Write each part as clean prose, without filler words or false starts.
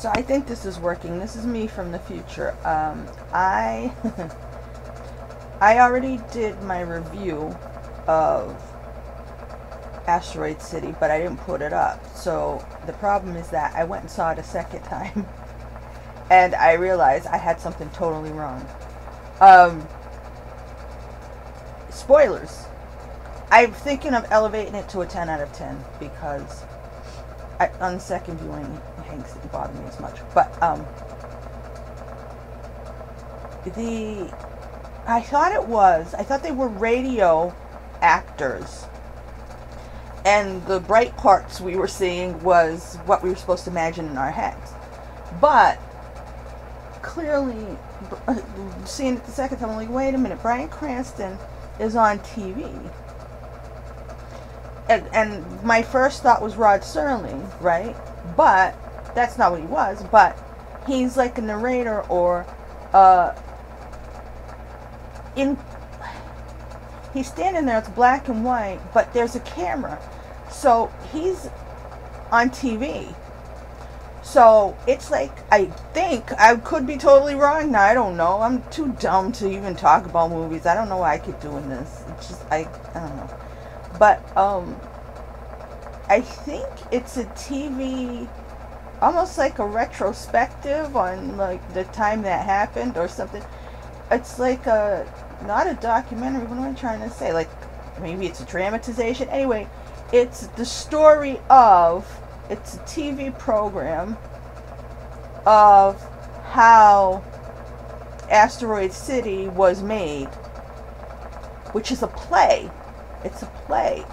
So I think this is working. This is me from the future. I I already did my review of Asteroid City, but I didn't put it up. So the problem is that I went and saw it a second time, and I realized I had something totally wrong. Spoilers. I'm thinking of elevating it to a 10 out of 10 because on second viewing, Hanks didn't bother me as much. But I thought they were radio actors, and the bright parts we were seeing was what we were supposed to imagine in our heads. But clearly, seeing it the second time, I'm like, wait a minute, Bryan Cranston is on TV. And my first thought was Rod Serling, right? But that's not what he was. But he's like a narrator, or he's standing there. It's black and white, but there's a camera, so he's on TV. So it's like, I think, I could be totally wrong now. I don't know. I'm too dumb to even talk about movies. I don't know why I keep doing this. It's just I don't know. But I think it's a TV, almost like a retrospective on like the time that happened or something. It's like not a documentary. What am I trying to say? Like, maybe it's a dramatization. Anyway, it's the story of, it's a TV program of how Asteroid City was made, which is a play. It's a play.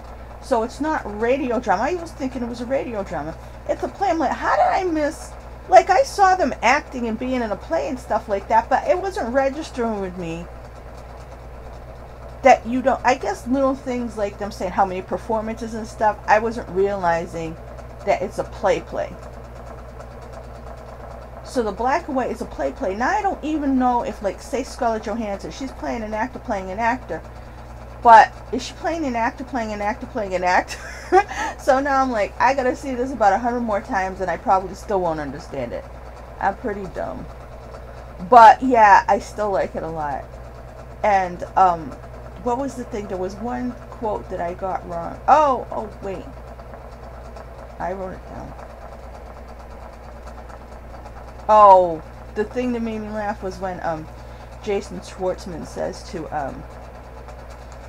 So it's not radio drama. I was thinking it was a radio drama. It's a play. I'm like, how did I miss? Like, I saw them acting and being in a play and stuff like that, but it wasn't registering with me that you don't, I guess little things like them saying how many performances and stuff, I wasn't realizing that it's a play. So the black and white is a play. Now I don't even know if, like, say Scarlett Johansson, she's playing an actor playing an actor. But is she playing an actor playing an actor playing an actor? So now I'm like, I gotta see this about 100 more times and I probably still won't understand it. I'm pretty dumb. But yeah, I still like it a lot. And what was the thing? There was one quote that I got wrong. Oh wait. I wrote it down. Oh, the thing that made me laugh was when Jason Schwartzman says to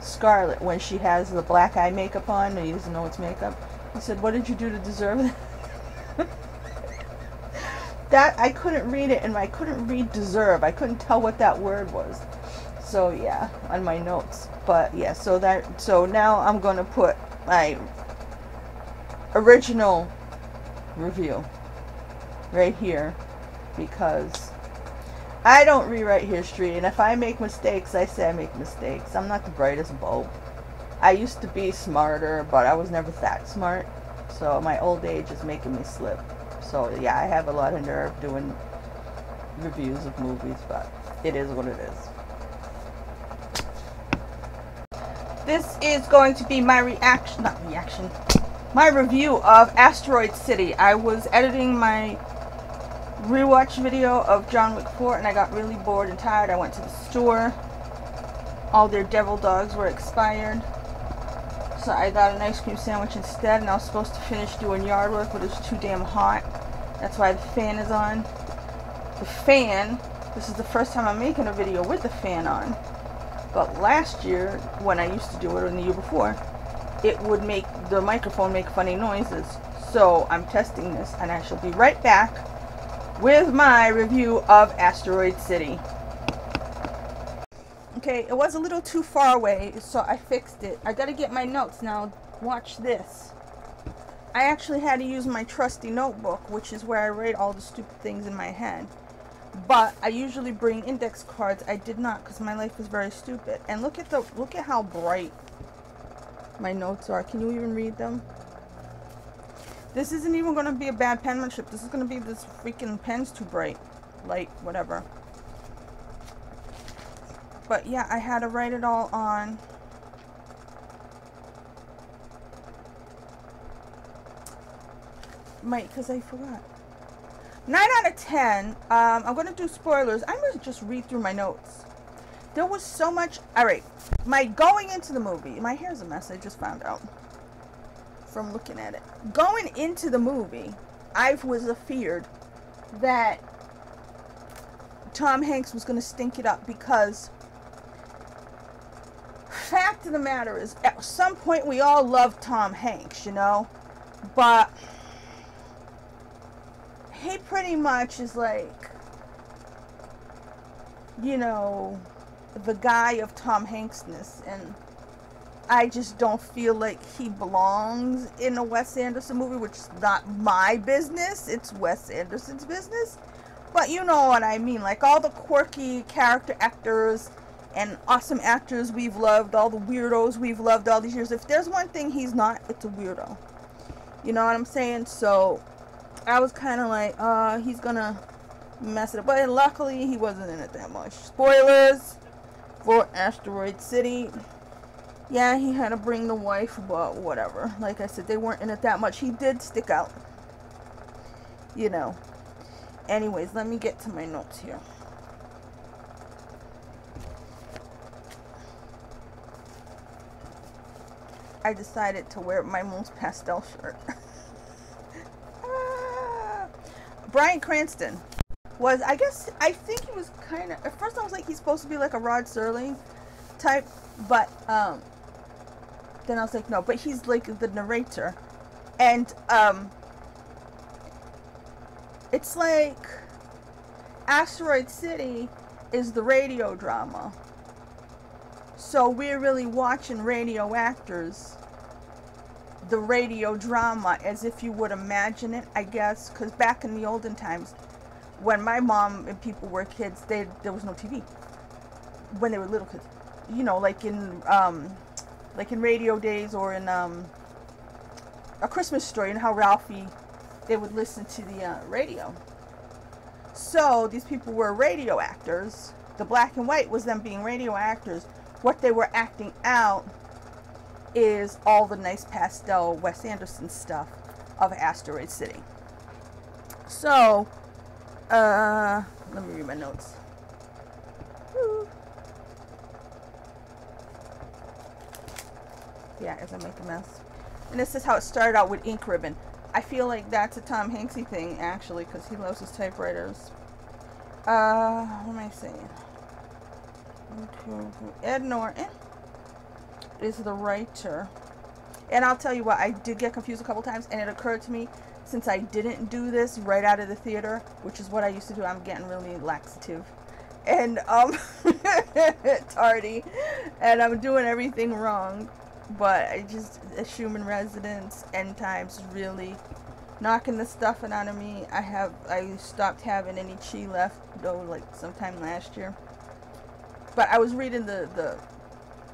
Scarlett, when she has the black eye makeup on and he doesn't know it's makeup, he said, "What did you do to deserve that?" That, I couldn't read it, and I couldn't read deserve. I couldn't tell what that word was. So yeah, on my notes. But yeah, so now I'm gonna put my original review right here, because I don't rewrite history, and if I make mistakes, I say I make mistakes. I'm not the brightest bulb. I used to be smarter, but I was never that smart. So my old age is making me slip. So yeah, I have a lot of nerve doing reviews of movies, but it is what it is. This is going to be my my review of Asteroid City. I was editing my rewatch video of John Wick 4 and I got really bored and tired. I went to the store. All their devil dogs were expired, so I got an ice cream sandwich instead, and I was supposed to finish doing yard work, but it was too damn hot. That's why the fan is on. The fan, this is the first time I'm making a video with the fan on, but last year when I used to do it, or the year before, it would make the microphone make funny noises. So I'm testing this, and I shall be right back with my review of Asteroid City. Okay, it was a little too far away, so I fixed it. I gotta get my notes now. Watch this. I actually had to use my trusty notebook, which is where I write all the stupid things in my head. But I usually bring index cards. I did not, because my life was very stupid. And look at how bright my notes are. Can you even read them? This isn't even going to be a bad penmanship. This is going to be, this freaking pen's too bright. Light, whatever. But yeah, I had to write it all on. Because I forgot. 9 out of 10. I'm going to do spoilers. I'm going to just read through my notes. There was so much. All right. My going into the movie. My hair's a mess. I just found out from looking at it. Going into the movie, I was afeared that Tom Hanks was going to stink it up, because fact of the matter is, at some point we all loved Tom Hanks, you know, but he pretty much is like, you know, the guy of Tom Hanksness, and I just don't feel like he belongs in a Wes Anderson movie, which is not my business. It's Wes Anderson's business. But you know what I mean. Like, all the quirky character actors and awesome actors we've loved, all the weirdos we've loved all these years. If there's one thing he's not, it's a weirdo. You know what I'm saying? So I was kind of like, he's gonna mess it up. But luckily, he wasn't in it that much. Spoilers for Asteroid City. Yeah, he had to bring the wife, but whatever. Like I said, they weren't in it that much. He did stick out. You know. Anyways, let me get to my notes here. I decided to wear my most pastel shirt. Bryan Cranston was, I think he was kind of, at first I was like, he's supposed to be like a Rod Serling type, but then I was like, no, but he's like the narrator. And it's like Asteroid City is the radio drama. So we're really watching radio actors, the radio drama, as if you would imagine it, I guess. Because back in the olden times, when my mom and people were kids, there was no TV. When they were little kids. You know, like in radio days, or in A Christmas Story, and how Ralphie, they would listen to the radio. So these people were radio actors. The black and white was them being radio actors. What they were acting out is all the nice pastel Wes Anderson stuff of Asteroid City. So, let me read my notes. Woo. Yeah, as I make a mess. And this is how it started out with ink ribbon. I feel like that's a Tom Hanksy thing, actually, because he loves his typewriters. What am I saying? Ed Norton is the writer. And I'll tell you what, I did get confused a couple times, and it occurred to me, since I didn't do this right out of the theater, which is what I used to do, I'm getting really laxative. And, tardy. And I'm doing everything wrong. But I just, a Schumann residence, end times, really knocking the stuffing out of me. I stopped having any chi left, though, like sometime last year. But I was reading the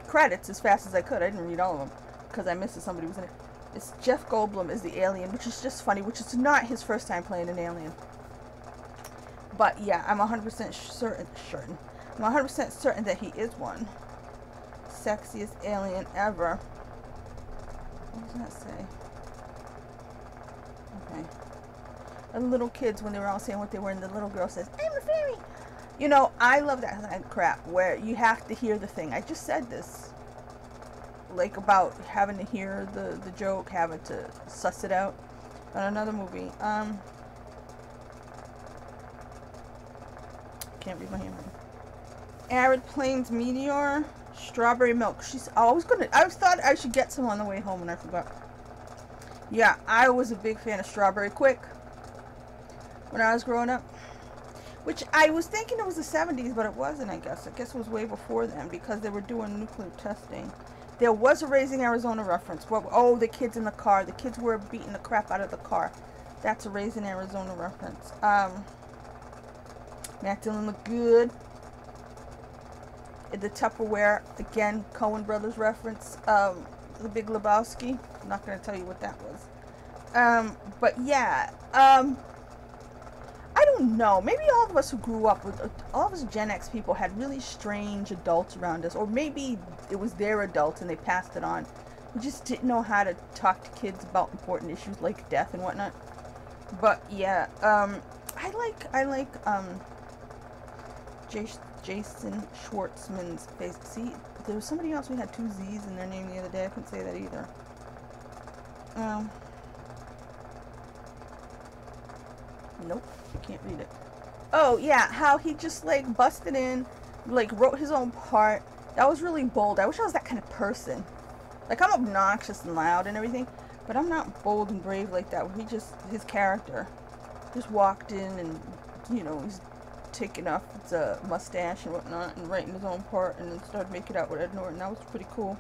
credits as fast as I could. I didn't read all of them because I missed that somebody was in it. It's Jeff Goldblum as the alien, which is just funny, which is not his first time playing an alien. But yeah, I'm 100% certain. I'm 100% certain that he is one. Sexiest alien ever. What does that say? Okay. The little kids, when they were all saying what they were, and the little girl says, "I'm a fairy." You know, I love that kind of crap where you have to hear the thing. I just said this, like, about having to hear the joke, having to suss it out on another movie. Can't read my handwriting. Arid Plains Meteor, strawberry milk. I thought I should get some on the way home, and I forgot. Yeah, I was a big fan of Strawberry Quick when I was growing up. Which I was thinking it was the 70s, but it wasn't, I guess. I guess it was way before then, because they were doing nuclear testing. There was a Raising Arizona reference. Oh, the kids in the car. The kids were beating the crap out of the car. That's a Raising Arizona reference. Matt Dillon looked good. The Tupperware, again, Coen Brothers reference. The Big Lebowski. I'm not going to tell you what that was. But yeah, I don't know. Maybe all of us who grew up with, all of us Gen X people had really strange adults around us. Or maybe it was their adults and they passed it on. We just didn't know how to talk to kids about important issues like death and whatnot. But yeah, I I like Jason Schwartzman's face. See, there was somebody else who had 2 Z's in their name the other day. I couldn't say that either. Nope, can't read it. Oh yeah, how he just like busted in, like wrote his own part. That was really bold. I wish I was that kind of person. Like, I'm obnoxious and loud and everything, but I'm not bold and brave like that. He just, his character just walked in and, you know, he's taking off his mustache and whatnot and writing his own part and then started making out with Ed Norton. That was pretty cool.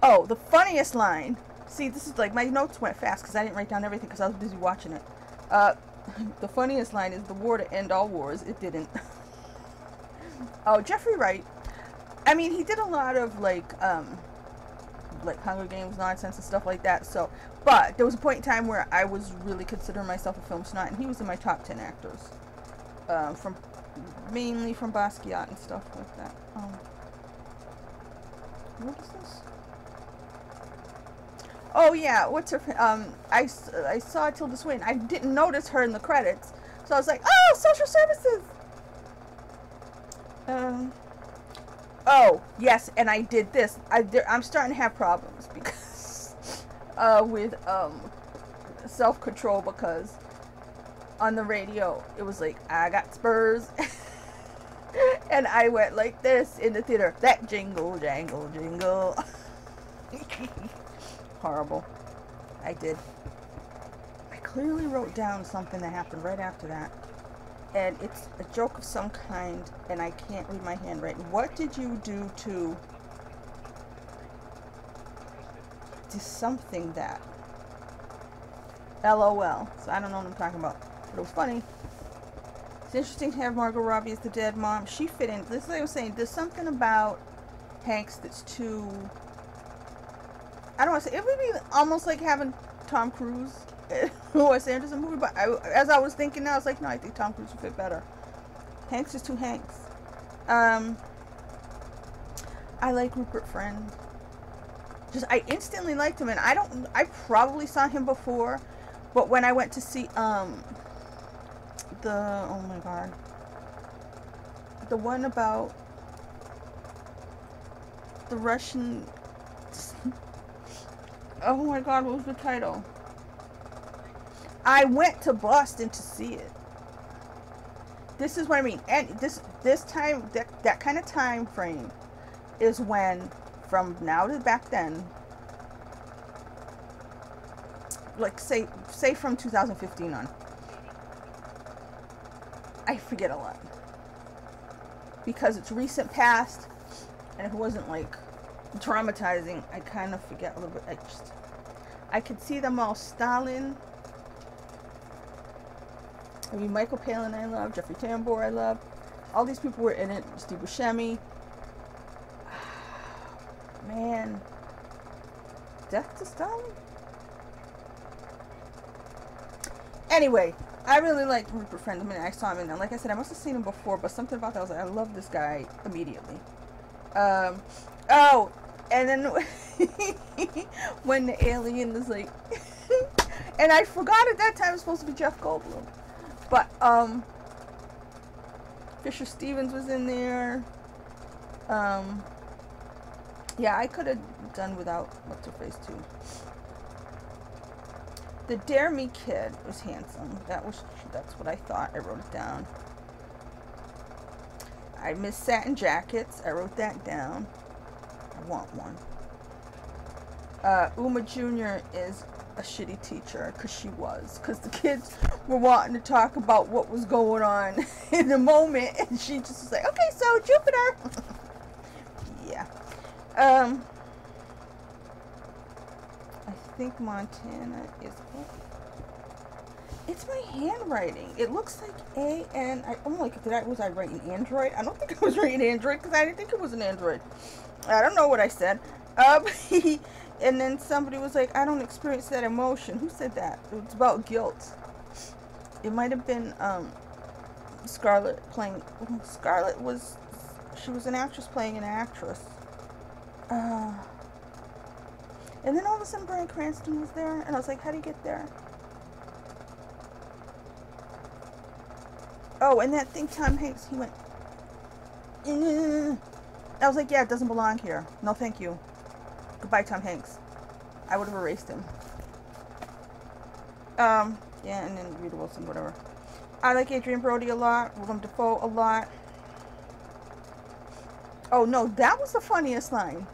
Oh, the funniest line. See, this is like, my notes went fast because I didn't write down everything because I was busy watching it. The funniest line is the war to end all wars. It didn't. Oh, Jeffrey Wright. I mean, he did a lot of like Hunger Games nonsense and stuff like that. So, but there was a point in time where I was really considering myself a film snot, and he was in my top 10 actors, mainly from Basquiat and stuff like that. What is this? Oh yeah, what's her? I saw Tilda Swinton. I didn't notice her in the credits, so I was like, oh, social services. Oh, yes, and I did this. I'm starting to have problems because with self-control, because on the radio it was like, I got spurs, and I went like this in the theater. That jingle, jangle, jingle. Horrible. I did. I clearly wrote down something that happened right after that. And it's a joke of some kind, and I can't read my handwriting. What did you do to something that? LOL. So I don't know what I'm talking about, but it was funny. It's interesting to have Margot Robbie as the dead mom. She fit in. This is what I was saying. There's something about Hanks that's too, I don't want to say, it would be almost like having Tom Cruise Wes Anderson movie, but as I was thinking now, I was like, no, I think Tom Cruise would fit better. Hanks is too Hanks. I like Rupert Friend. I instantly liked him, and I probably saw him before, but when I went to see oh my god, the one about the Russian, oh my god, what was the title? I went to Boston to see it. This is what I mean. And this time, that kind of time frame is when, from now to back then, like say from 2015 on. I forget a lot. Because it's recent past, and if it wasn't like traumatizing, I kind of forget a little bit. I could see them all. Stalin. I mean, Michael Palin I love, Jeffrey Tambor I love. All these people were in it. Steve Buscemi. Man. Death to Stalin? Anyway, I really liked Rupert Friend the minute I saw him in there. Like I said, I must have seen him before, but something about that, I was like, I love this guy immediately. Oh, and then when the alien was like, and I forgot at that time it was supposed to be Jeff Goldblum. But, Fisher Stevens was in there. Yeah, I could have done without what's-her-face, too. The Dare Me kid was handsome. That's what I thought. I wrote it down. I miss satin jackets. I wrote that down. I want one. Uma Jr. is a shitty teacher, because she was. Because the kids were wanting to talk about what was going on in the moment, and she just was like, okay, so Jupiter. Yeah. I think Montana is... It's my handwriting. It looks like I'm like, was I writing Android? I don't think I was writing Android, because I didn't think it was an Android. I don't know what I said. And then somebody was like, I don't experience that emotion. Who said that? It was about guilt. It might have been Scarlett playing. Scarlett was, she was an actress playing an actress. And then all of a sudden Bryan Cranston was there, and I was like, how do you get there? Oh, and that thing Tom Hanks, he went. I was like, yeah, it doesn't belong here. No, thank you. Goodbye, Tom Hanks. I would have erased him. Yeah, and then Rita Wilson, whatever. I like Adrian Brody a lot. Willem Dafoe a lot. Oh, no, that was the funniest line.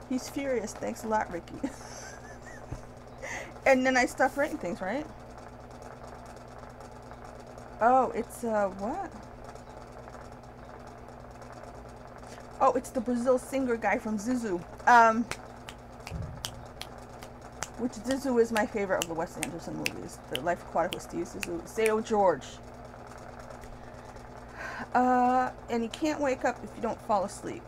He's furious. Thanks a lot, Ricky. And then I stopped writing things, right? Oh, it's, what? Oh, it's the Brazil singer guy from Zuzu. Which Zuzu is my favorite of the Wes Anderson movies. The Life Aquatic with Steve Zuzu. Sao George. And you can't wake up if you don't fall asleep.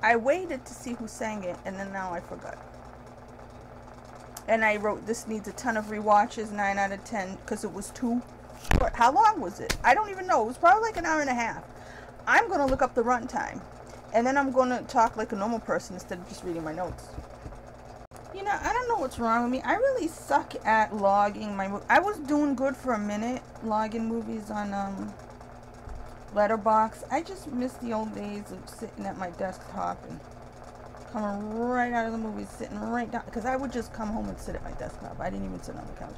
I waited to see who sang it, and then now I forgot. And I wrote, this needs a ton of rewatches, 9 out of 10, because it was too short. How long was it? I don't even know. It was probably like an hour and a half. I'm going to look up the runtime. And then I'm going to talk like a normal person instead of just reading my notes. You know, I don't know what's wrong with me. I really suck at logging my I was doing good for a minute, logging movies on Letterboxd. I just miss the old days of sitting at my desktop and coming right out of the movies, sitting right down. Because I would just come home and sit at my desktop. I didn't even sit on the couch.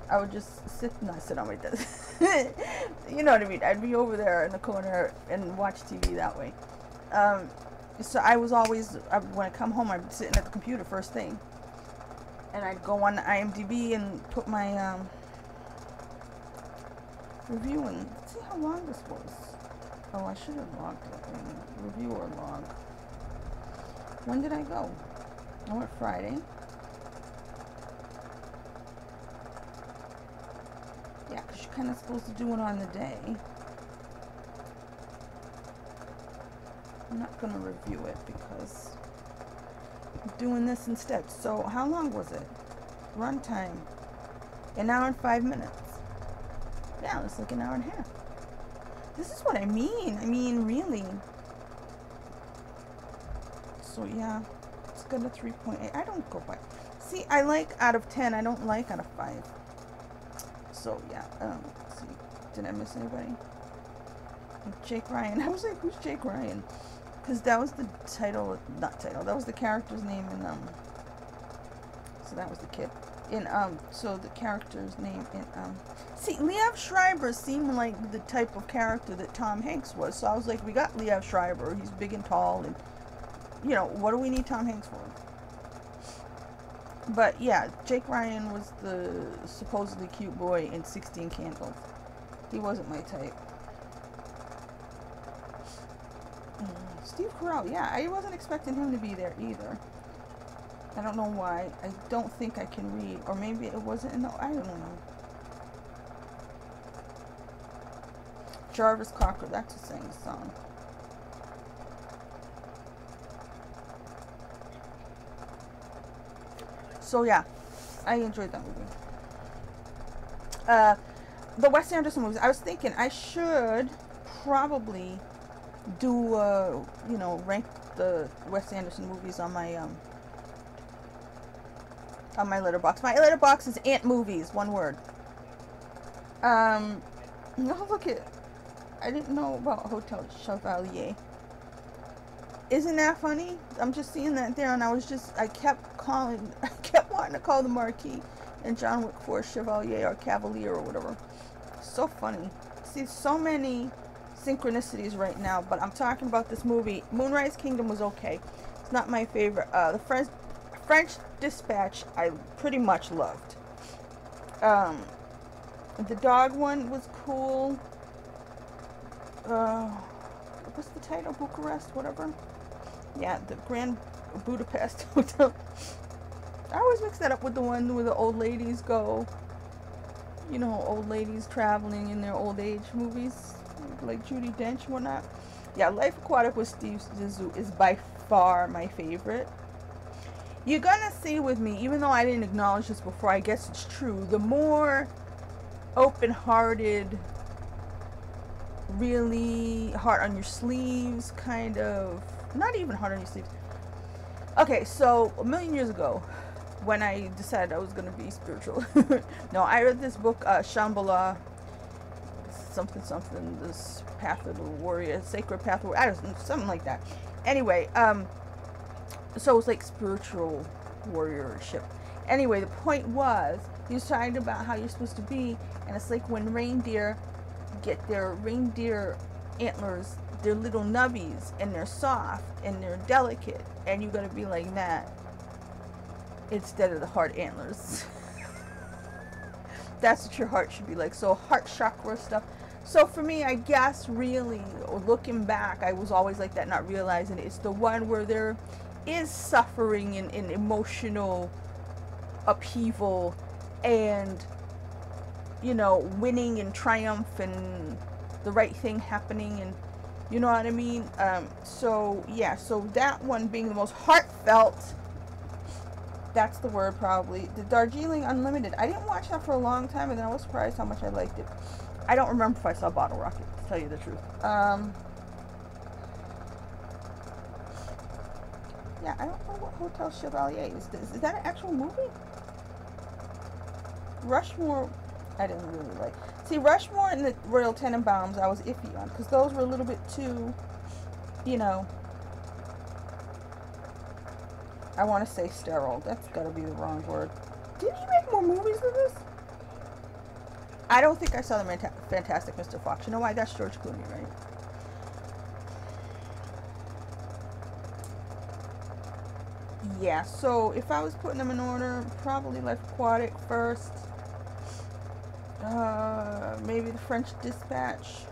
I would just not sit on my desk. You know what I mean? I'd be over there in the corner and watch TV that way. So I was always, when I come home, I'm sitting at the computer first thing. And I'd go on IMDb and put my review in. Let's see how long this was. Oh, I should have logged it. Review or log. When did I go? I went Friday. Yeah, because you're kind of supposed to do it on the day. I'm not going to review it because I'm doing this instead. So how long was it? Runtime. An hour and 5 minutes. Yeah, it's like an hour and a half. This is what I mean. I mean, really. So yeah, it's got a 3.8. I don't go by. See, I like out of 10. I don't like out of 5. So yeah, let's see. Did I miss anybody? Jake Ryan. I was like, who's Jake Ryan? Because that was the title, not title, that was the character's name in, so that was the kid. In, so the character's name in, see, Liev Schreiber seemed like the type of character that Tom Hanks was. So I was like, we got Liev Schreiber, he's big and tall, and, you know, what do we need Tom Hanks for? But yeah, Jake Ryan was the supposedly cute boy in 16 Candles. He wasn't my type. Steve Carell, yeah, I wasn't expecting him to be there either. I don't know why. I don't think I can read. Or maybe it wasn't in the... I don't know. Jarvis Cocker, that's who sang the song. So yeah, I enjoyed that movie. The Wes Anderson movies, I was thinking I should probably do you know, rank the Wes Anderson movies on my Letterboxd. My Letterboxd is Ant Movies, one word. Oh, look at, I didn't know about Hotel Chevalier. Isn't that funny? I'm just seeing that there, and I kept wanting to call the Marquis and John Wick 4 Chevalier or Cavalier or whatever. So funny. See, so many synchronicities right now, but I'm talking about this movie. Moonrise Kingdom was okay. It's not my favorite. The French Dispatch I pretty much loved. The dog one was cool. What's the title? Bucharest, whatever. Yeah, the Grand Budapest Hotel. I always mix that up with the one where the old ladies go. You know, old ladies traveling in their old age movies, like Judi Dench and whatnot. Yeah, Life Aquatic with Steve Zissou is by far my favorite. You're gonna see with me, even though I didn't acknowledge this before, I guess it's true, the more open-hearted, really heart on your sleeves kind of, not even heart on your sleeves. Okay, so a million years ago, when I decided I was going to be spiritual, no, I read this book, Shambhala, something something, this path of the warrior, sacred path of, I don't know, something like that. Anyway, so it was like spiritual warriorship. Anyway, the point was, he was talking about how you're supposed to be, and it's like when reindeer get their reindeer antlers, they're little nubbies, and they're soft, and they're delicate, and you gotta be like that instead of the hard antlers. That's what your heart should be like. So heart chakra stuff. So for me, I guess really, looking back, I was always like that, not realizing it. It's the one where there is suffering and emotional upheaval and, you know, winning and triumph and the right thing happening, and you know what I mean. So yeah, so that one being the most heartfelt, that's the word probably. The Darjeeling Unlimited, I didn't watch that for a long time, and then I was surprised how much I liked it. I don't remember if I saw Bottle Rocket, to tell you the truth. Yeah, I don't know what Hotel Chevalier is. Is that an actual movie? Rushmore, I didn't really like. See, Rushmore and the Royal Tenenbaums, I was iffy on, because those were a little bit too, you know, I want to say sterile. That's got to be the wrong word. Did he make more movies than this? I don't think I saw the Fantastic Mr. Fox. You know why? That's George Clooney, right? Yeah, so if I was putting them in order, probably Life Aquatic first. Maybe The French Dispatch.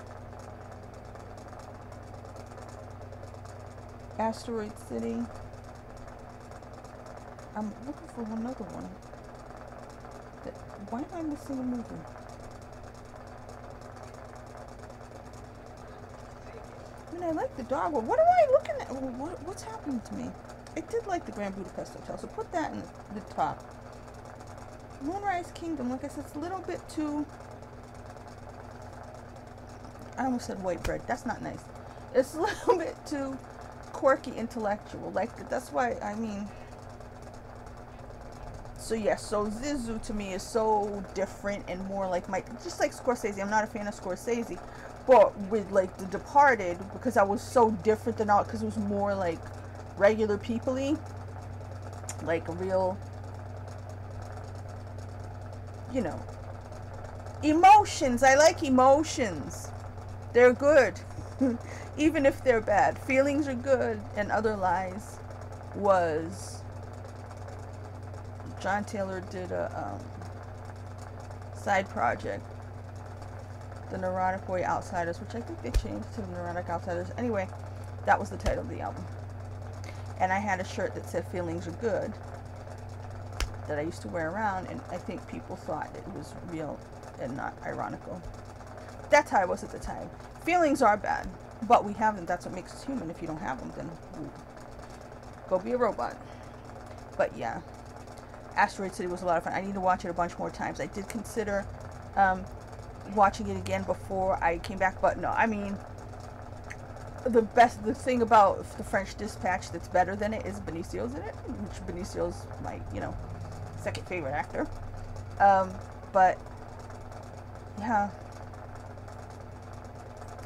Asteroid City. I'm looking for another one. Why am I missing a movie? I mean, I like the dog, but what am I looking at? What's happening to me? I did like the Grand Budapest Hotel, so put that in the top. Moonrise Kingdom, like I said, it's a little bit too... I almost said white bread. That's not nice. It's a little bit too quirky, intellectual. Like, that's why, I mean... So yes, so Zizou to me is so different and more like just like Scorsese. I'm not a fan of Scorsese, but with like The Departed, because I was so different than all, because it was more like regular people-y, like real, you know, emotions. I like emotions. They're good, even if they're bad. Feelings are good, and Other Lies was... John Taylor did a side project, The Neurotic Boy Outsiders, which I think they changed to The Neurotic Outsiders. Anyway, that was the title of the album. And I had a shirt that said Feelings Are Good that I used to wear around, and I think people thought it was real and not ironical. That's how I was at the time. Feelings are bad, but we have them. That's what makes us human. If you don't have them, then go be a robot. But yeah. Asteroid City was a lot of fun. I need to watch it a bunch more times. I did consider watching it again before I came back, but no, I mean, the thing about The French Dispatch that's better than it is Benicio's in it, which Benicio's my, you know, second favorite actor. But yeah,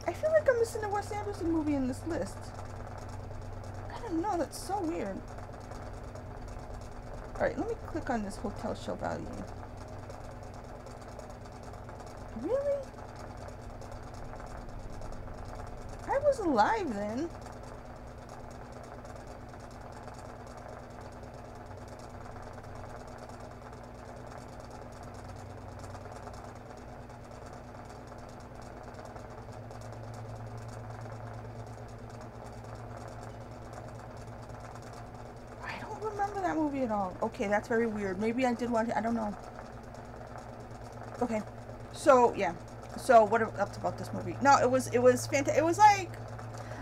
I feel like I'm missing a Wes Anderson movie in this list. I don't know, that's so weird. Alright, let me click on this Hotel Chevalier. Really? I was alive then. That movie at all. Okay, that's very weird. Maybe I did watch it. I don't know. Okay, so yeah. So what else about this movie? No, it was fantastic. It was like,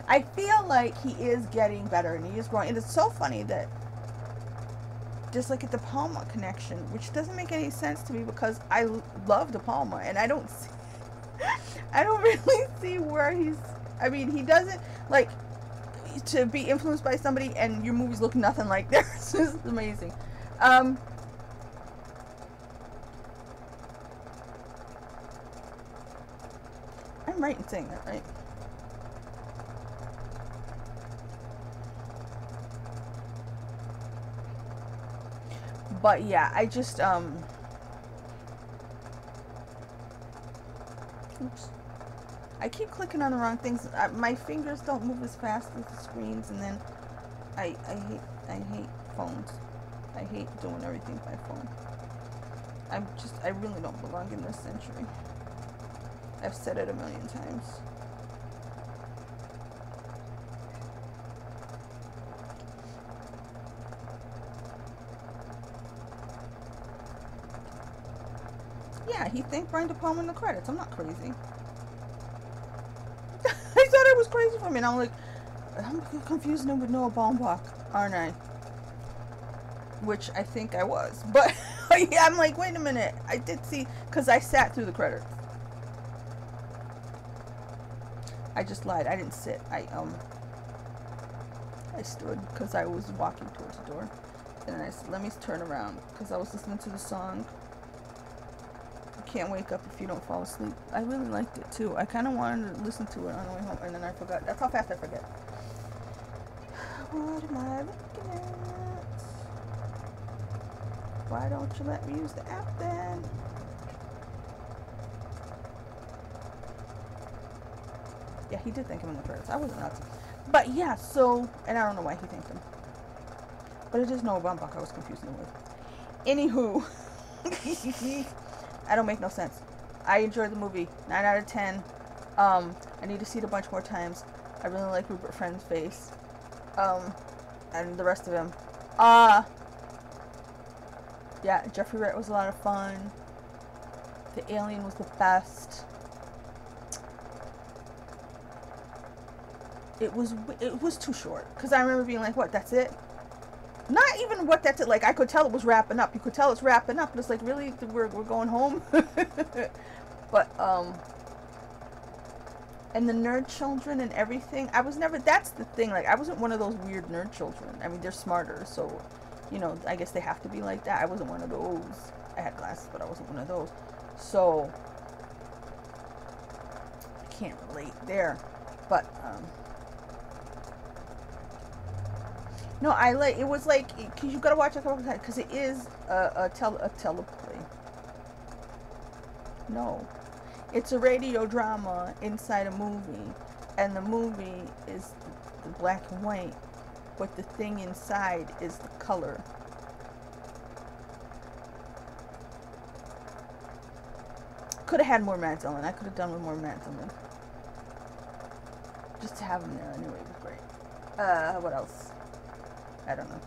I feel like he is getting better and he is growing. And it's so funny that just like at De Palma connection, which doesn't make any sense to me because I love De Palma and I don't see, I don't really see where he's. I mean, he doesn't like. To be influenced by somebody and your movies look nothing like theirs is amazing. I'm right in saying that, right? But yeah, I just oops. I keep clicking on the wrong things. My fingers don't move as fast as the screens, and then I hate phones. I hate doing everything by phone. I really don't belong in this century. I've said it a million times. Yeah, he thanked Brian De Palma in the credits. I'm not crazy. I thought I was crazy for a minute. I'm like, I'm confusing him with Noah Baumbach, aren't I? Which I think I was. But yeah, I'm like, wait a minute. I did see, because I sat through the credits. I just lied. I didn't sit. I stood because I was walking towards the door. And then I said, let me turn around because I was listening to the song. You can't wake up if you don't fall asleep. I really liked it too. I kind of wanted to listen to it on the way home, and then I forgot. That's how fast I forget. What am I looking at? Why don't you let me use the app then? Yeah, he did thank him in the credits. I wasn't nuts. But yeah, so, and I don't know why he thanked him. But it is Noah Baumbach I was confusing him with. Anywho, I don't make no sense. I enjoyed the movie. 9 out of 10. I need to see it a bunch more times. I really like Rupert Friend's face. And the rest of him. Yeah, Jeffrey Wright was a lot of fun. The alien was the best. It was too short. Because I remember being like, what, that's it? Not even what that's it. Like, I could tell it was wrapping up. You could tell it's wrapping up. But it's like, really? We're going home? But, and the nerd children and everything. I was never, that's the thing. Like, I wasn't one of those weird nerd children. I mean, they're smarter. So, you know, I guess they have to be like that. I wasn't one of those. I had glasses, but I wasn't one of those. So, I can't relate there. But, no, I like, it was like, because you gotta watch it a couple times, because it is a teleplay. No. It's a radio drama inside a movie, and the movie is the black and white, but the thing inside is the color. Could have had more Matt Dillon. I could have done with more Matt Dillon. Just to have him there anyway was great. What else? I don't know.